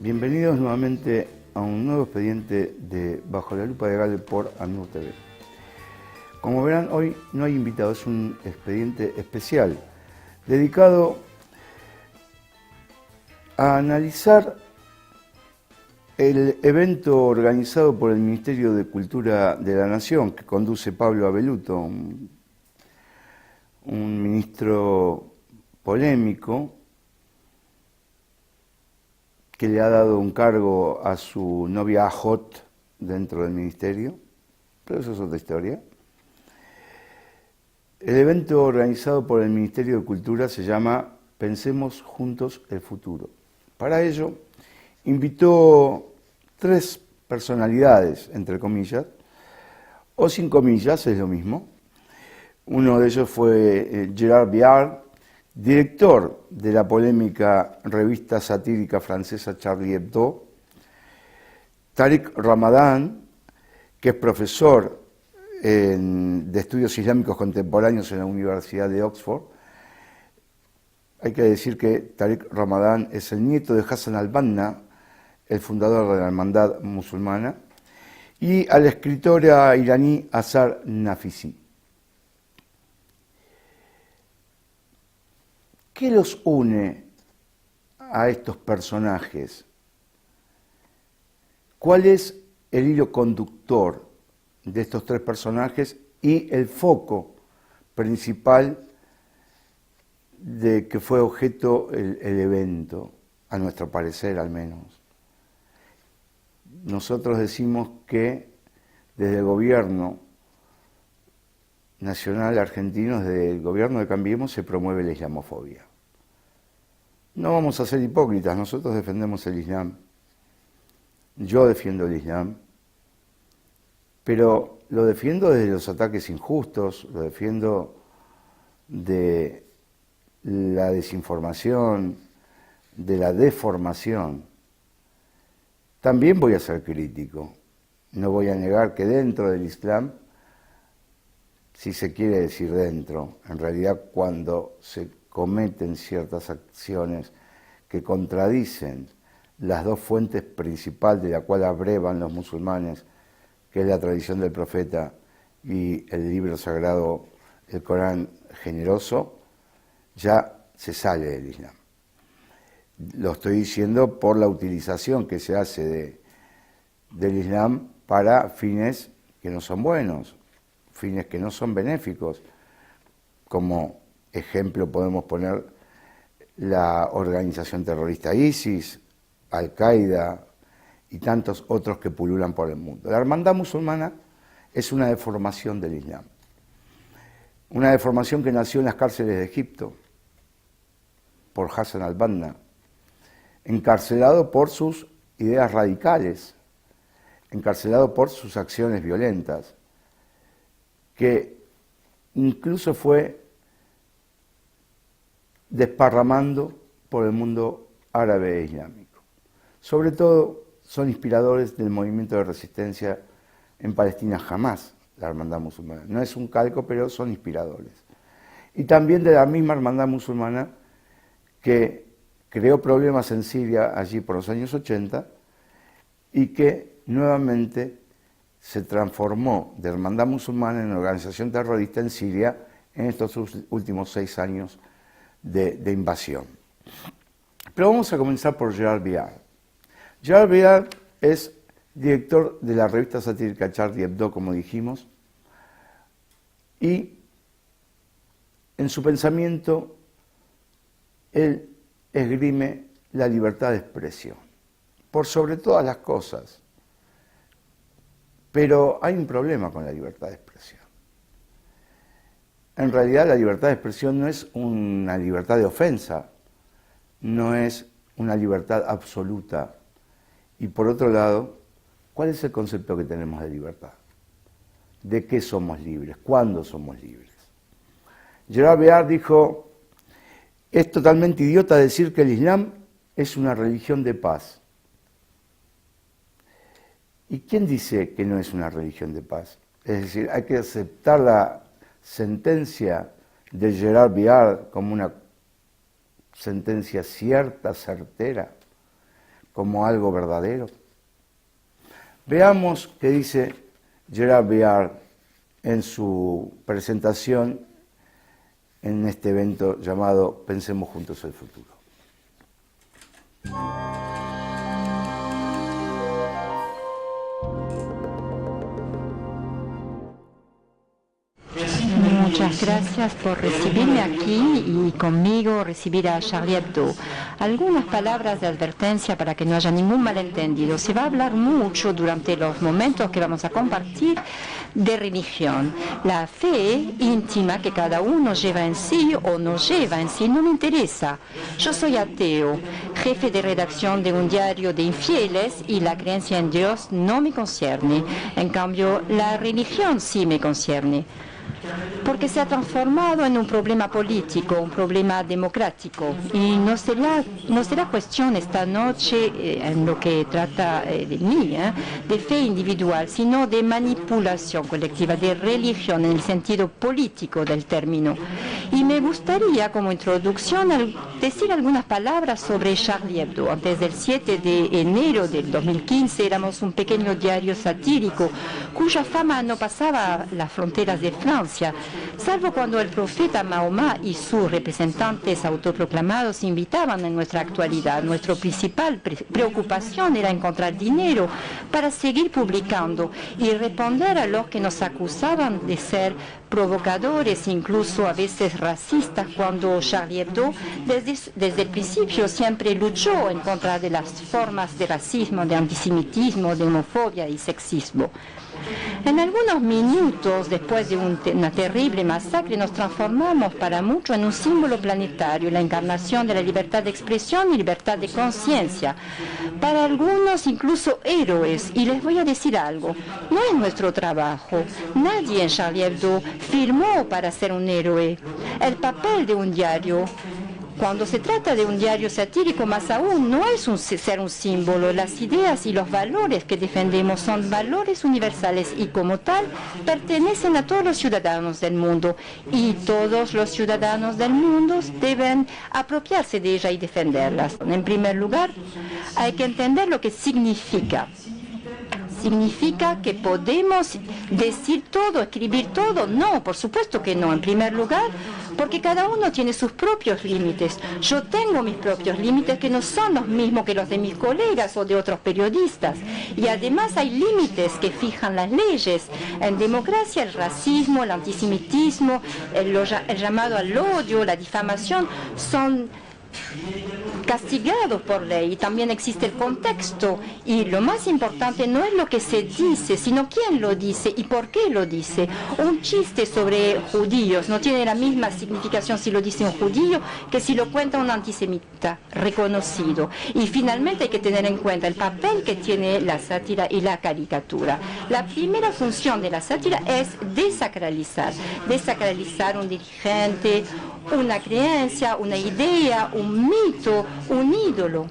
Bienvenidos nuevamente a un nuevo expediente de Bajo la Lupa de Gale por ANUR TV. Como verán, hoy no hay invitados, es un expediente especial dedicado a analizar el evento organizado por el Ministerio de Cultura de la Nación, que conduce Pablo Abeluto, un ministro polémico, que le ha dado un cargo a su novia Ajot dentro del ministerio, pero eso es otra historia. El evento organizado por el Ministerio de Cultura se llama Pensemos Juntos el Futuro. Para ello, invitó 3 personalidades, entre comillas, o sin comillas, es lo mismo. Uno de ellos fue Gérard Viard, director de la polémica revista satírica francesa Charlie Hebdo, Tariq Ramadan, que es profesor de estudios islámicos contemporáneos en la Universidad de Oxford. Hay que decir que Tariq Ramadan es el nieto de Hassan al-Banna, el fundador de la Hermandad Musulmana, y a la escritora iraní Azar Nafisi. ¿Qué los une a estos personajes? ¿Cuál es el hilo conductor de estos 3 personajes y el foco principal de que fue objeto el evento, a nuestro parecer al menos? Nosotros decimos que desde el gobierno nacional argentino, desde el gobierno de Cambiemos, se promueve la islamofobia. No vamos a ser hipócritas, nosotros defendemos el Islam, yo defiendo el Islam, pero lo defiendo desde los ataques injustos, lo defiendo de la desinformación, de la deformación. También voy a ser crítico, no voy a negar que dentro del Islam, si se quiere decir dentro, en realidad cuando se cometen ciertas acciones que contradicen las 2 fuentes principales de la cual abrevan los musulmanes, que es la tradición del profeta y el libro sagrado, el Corán generoso, ya se sale del Islam. Lo estoy diciendo por la utilización que se hace del Islam para fines que no son buenos, fines que no son benéficos. Como ejemplo podemos poner la organización terrorista ISIS, Al-Qaeda y tantos otros que pululan por el mundo. La Hermandad Musulmana es una deformación del Islam. Una deformación que nació en las cárceles de Egipto por Hassan al-Banna, encarcelado por sus ideas radicales, encarcelado por sus acciones violentas, que incluso fue desparramando por el mundo árabe e islámico. Sobre todo son inspiradores del movimiento de resistencia en Palestina Hamás, la Hermandad Musulmana. No es un calco, pero son inspiradores. Y también de la misma Hermandad Musulmana que creó problemas en Siria allí por los años 80 y que nuevamente se transformó de Hermandad Musulmana en organización terrorista en Siria en estos últimos 6 años de invasión. Pero vamos a comenzar por Gérard Viard. Gérard Viard es director de la revista satírica Charlie Hebdo, como dijimos, y en su pensamiento él esgrime la libertad de expresión, por sobre todas las cosas. Pero hay un problema con la libertad de expresión. En realidad la libertad de expresión no es una libertad de ofensa, no es una libertad absoluta. Y por otro lado, ¿cuál es el concepto que tenemos de libertad? ¿De qué somos libres? ¿Cuándo somos libres? Gérard Viard dijo: es totalmente idiota decir que el Islam es una religión de paz. ¿Y quién dice que no es una religión de paz? Es decir, hay que aceptar la sentencia de Gérard Viard como una sentencia cierta, certera. como algo verdadero? Veamos qué dice Gerard Billard en su presentación en este evento llamado Pensemos Juntos el Futuro. Muchas gracias por recibirme aquí y conmigo recibir a Charlie Hebdo. Algunas palabras de advertencia para que no haya ningún malentendido. Se va a hablar mucho durante los momentos que vamos a compartir de religión. La fe íntima que cada uno lleva en sí o no lleva en sí no me interesa. Yo soy ateo, jefe de redacción de un diario de infieles y la creencia en Dios no me concierne. En cambio, la religión sí me concierne. Porque se ha transformado en un problema político, un problema democrático. Y no será cuestión esta noche, en lo que trata de mí, de fe individual, sino de manipulación colectiva, de religión en el sentido político del término. Y me gustaría, como introducción, decir algunas palabras sobre Charlie Hebdo. Antes del 7 de enero del 2015 éramos un pequeño diario satírico cuya fama no pasaba las fronteras de Francia, salvo cuando el profeta Mahoma y sus representantes autoproclamados invitaban en nuestra actualidad. Nuestra principal preocupación era encontrar dinero para seguir publicando y responder a los que nos acusaban de ser provocadores, incluso a veces racistas, cuando Charlie Hebdo desde el principio siempre luchó en contra de las formas de racismo, de antisemitismo, de homofobia y sexismo. En algunos minutos después de una terrible masacre nos transformamos para muchos en un símbolo planetario, la encarnación de la libertad de expresión y libertad de conciencia. Para algunos incluso héroes. Y les voy a decir algo, no es nuestro trabajo. Nadie en Charlie Hebdo firmó para ser un héroe. El papel de un diario, cuando se trata de un diario satírico, más aún, no es ser un símbolo. Las ideas y los valores que defendemos son valores universales y como tal pertenecen a todos los ciudadanos del mundo. Y todos los ciudadanos del mundo deben apropiarse de ella y defenderlas. En primer lugar, hay que entender lo que significa. ¿Significa que podemos decir todo, escribir todo? No, por supuesto que no. En primer lugar, porque cada uno tiene sus propios límites. Yo tengo mis propios límites que no son los mismos que los de mis colegas o de otros periodistas. Y además hay límites que fijan las leyes. En democracia, el racismo, el antisemitismo, el llamado al odio, la difamación son castigados por ley. Y también existe el contexto, y lo más importante no es lo que se dice, sino quién lo dice y por qué lo dice. Un chiste sobre judíos no tiene la misma significación si lo dice un judío que si lo cuenta un antisemita reconocido. Y finalmente hay que tener en cuenta el papel que tiene la sátira y la caricatura. La primera función de la sátira es desacralizar un dirigente, una creencia, una idea, un mito, un ídolo.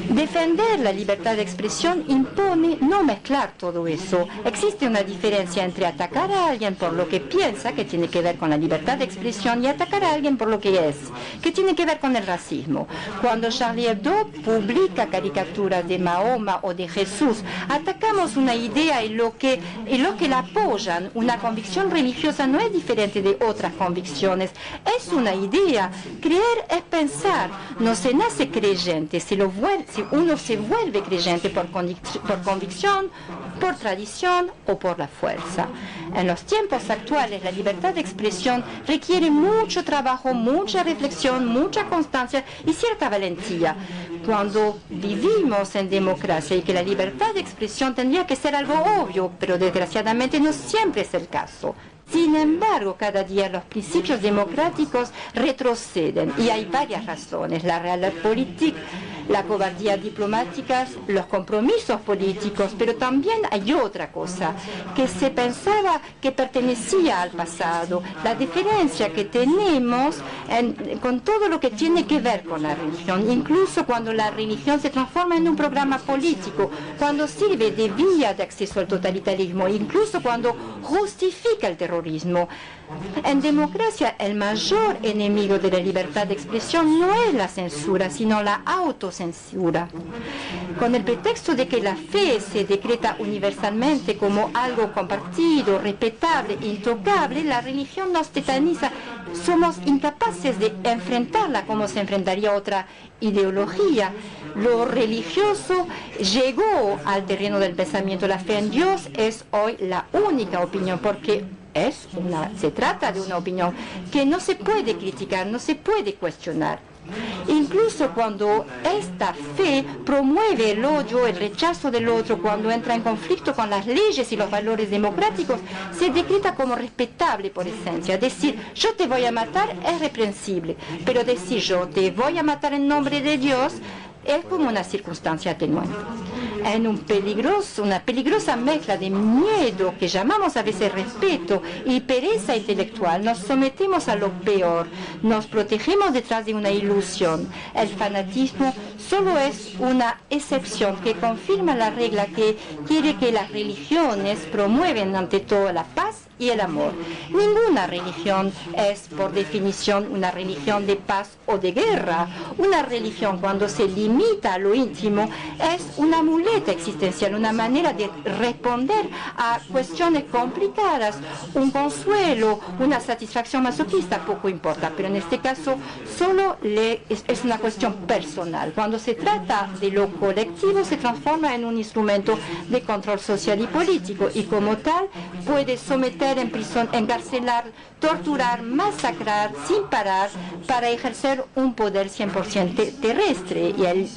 Defender la libertad de expresión impone no mezclar todo eso. Existe una diferencia entre atacar a alguien por lo que piensa, que tiene que ver con la libertad de expresión, y atacar a alguien por lo que es, que tiene que ver con el racismo. Cuando Charlie Hebdo publica caricaturas de Mahoma o de Jesús, atacamos una idea y los que la apoyan. Una convicción religiosa no es diferente de otras convicciones, es una idea. Creer es pensar, no se nace creyente, si uno se vuelve creyente por convicción, por tradición o por la fuerza. En los tiempos actuales, la libertad de expresión requiere mucho trabajo, mucha reflexión, mucha constancia y cierta valentía. Cuando vivimos en democracia y que la libertad de expresión tendría que ser algo obvio, pero desgraciadamente no siempre es el caso. Sin embargo, cada día los principios democráticos retroceden y hay varias razones. La realpolitik, la cobardía diplomática, los compromisos políticos, pero también hay otra cosa, que se pensaba que pertenecía al pasado, la diferencia que tenemos con todo lo que tiene que ver con la religión, incluso cuando la religión se transforma en un programa político, cuando sirve de vía de acceso al totalitarismo, incluso cuando justifica el terrorismo. En democracia, el mayor enemigo de la libertad de expresión no es la censura, sino la autocensura. Con el pretexto de que la fe se decreta universalmente como algo compartido, respetable, intocable, la religión nos tetaniza. Somos incapaces de enfrentarla como se enfrentaría otra ideología. Lo religioso llegó al terreno del pensamiento. La fe en Dios es hoy la única opinión, porque se trata de una opinión que no se puede criticar, no se puede cuestionar. Incluso cuando esta fe promueve el odio, el rechazo del otro, cuando entra en conflicto con las leyes y los valores democráticos, se decreta como respetable por esencia. Decir yo te voy a matar es reprensible, pero decir yo te voy a matar en nombre de Dios es como una circunstancia atenuante. En una peligrosa mezcla de miedo que llamamos a veces respeto y pereza intelectual, nos sometemos a lo peor, nos protegemos detrás de una ilusión. El fanatismo solo es una excepción que confirma la regla que quiere que las religiones promueven ante todo la paz y el amor. Ninguna religión es por definición una religión de paz o de guerra. Una religión, cuando se limita a lo íntimo, es una muleta existencial, una manera de responder a cuestiones complicadas, un consuelo, una satisfacción masoquista, poco importa, pero en este caso solo es una cuestión personal. Cuando se trata de lo colectivo, se transforma en un instrumento de control social y político, y como tal puede someter en prisión, encarcelar, torturar, masacrar sin parar para ejercer un poder 100% terrestre. Y el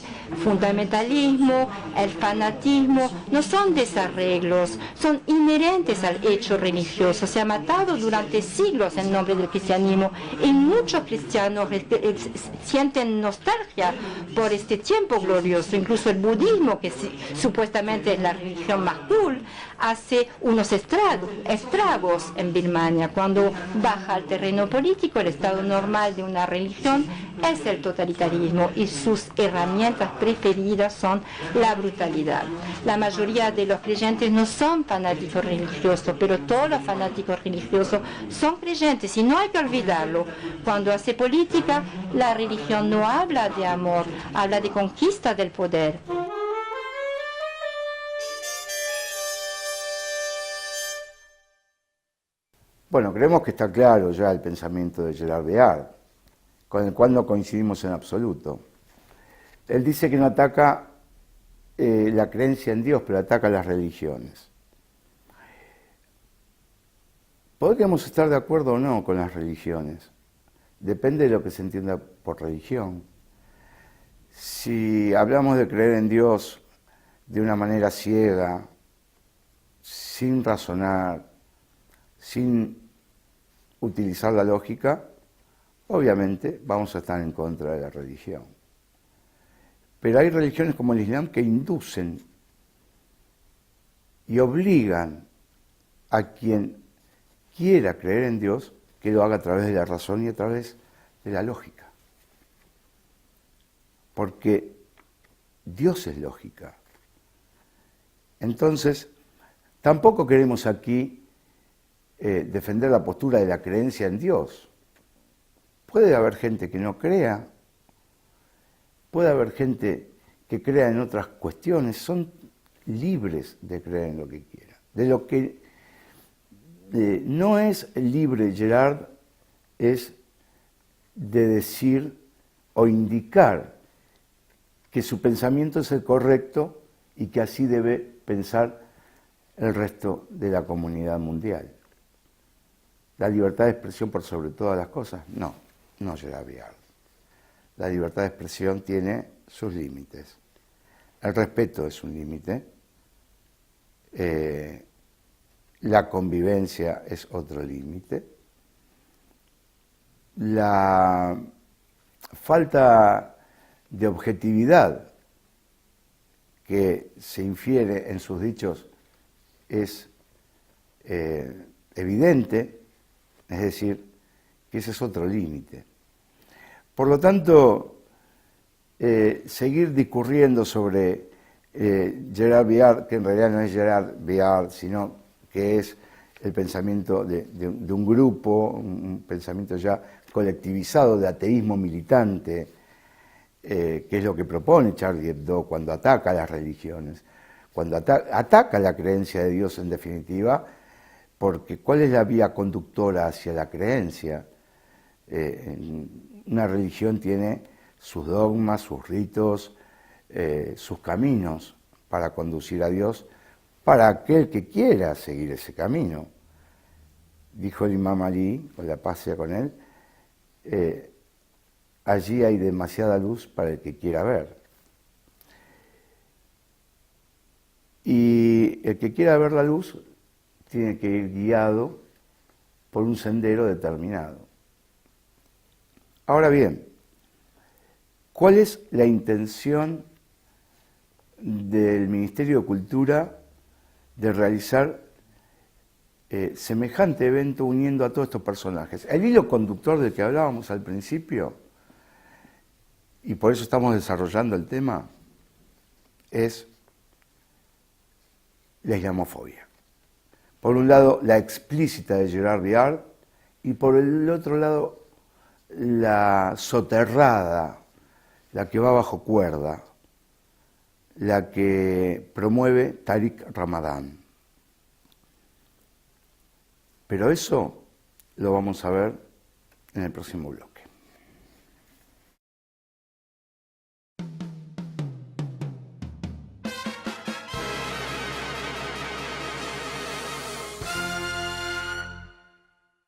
fundamentalismo, el fanatismo no son desarreglos, son inherentes al hecho religioso. Se ha matado durante siglos en nombre del cristianismo y muchos cristianos sienten nostalgia por este tiempo glorioso. Incluso el budismo, que supuestamente es la religión más cool, hace unos estragos en Birmania. Cuando baja al terreno político, el estado normal de una religión es el totalitarismo y sus herramientas preferidas son la brutalidad. La mayoría de los creyentes no son fanáticos religiosos, pero todos los fanáticos religiosos son creyentes y no hay que olvidarlo. Cuando hace política, la religión no habla de amor, habla de conquista del poder. Bueno, creemos que está claro ya el pensamiento de Gerard Beard, con el cual no coincidimos en absoluto. Él dice que no ataca la creencia en Dios, pero ataca las religiones. Podríamos estar de acuerdo o no con las religiones. Depende de lo que se entienda por religión. Si hablamos de creer en Dios de una manera ciega, sin razonar, sin utilizar la lógica, obviamente vamos a estar en contra de la religión. Pero hay religiones como el Islam que inducen y obligan a quien quiera creer en Dios que lo haga a través de la razón y a través de la lógica. Porque Dios es lógica. Entonces, tampoco queremos aquí defender la postura de la creencia en Dios. Puede haber gente que no crea, puede haber gente que crea en otras cuestiones, son libres de creer en lo que quieran. De lo que no es libre Gerard es de decir o indicar que su pensamiento es el correcto y que así debe pensar el resto de la comunidad mundial. ¿La libertad de expresión por sobre todas las cosas? No Gerard Beard. La libertad de expresión tiene sus límites. El respeto es un límite. La convivencia es otro límite. La falta de objetividad que se infiere en sus dichos es evidente, es decir, que ese es otro límite. Por lo tanto, seguir discurriendo sobre Gerard Beard, que en realidad no es Gerard Beard, sino que es el pensamiento de un grupo, un pensamiento ya colectivizado de ateísmo militante, que es lo que propone Charlie Hebdo cuando ataca a las religiones, cuando ataca la creencia de Dios en definitiva, porque ¿cuál es la vía conductora hacia la creencia? Una religión tiene sus dogmas, sus ritos, sus caminos para conducir a Dios para aquel que quiera seguir ese camino. Dijo el Imam Ali, con la paz sea con él, allí hay demasiada luz para el que quiera ver. Y el que quiera ver la luz tiene que ir guiado por un sendero determinado. Ahora bien, ¿cuál es la intención del Ministerio de Cultura de realizar semejante evento uniendo a todos estos personajes? El hilo conductor del que hablábamos al principio, y por eso estamos desarrollando el tema, es la islamofobia. Por un lado, la explícita de Gerard Viard, y por el otro lado, la soterrada, la que va bajo cuerda, la que promueve Tariq Ramadan. Pero eso lo vamos a ver en el próximo bloque.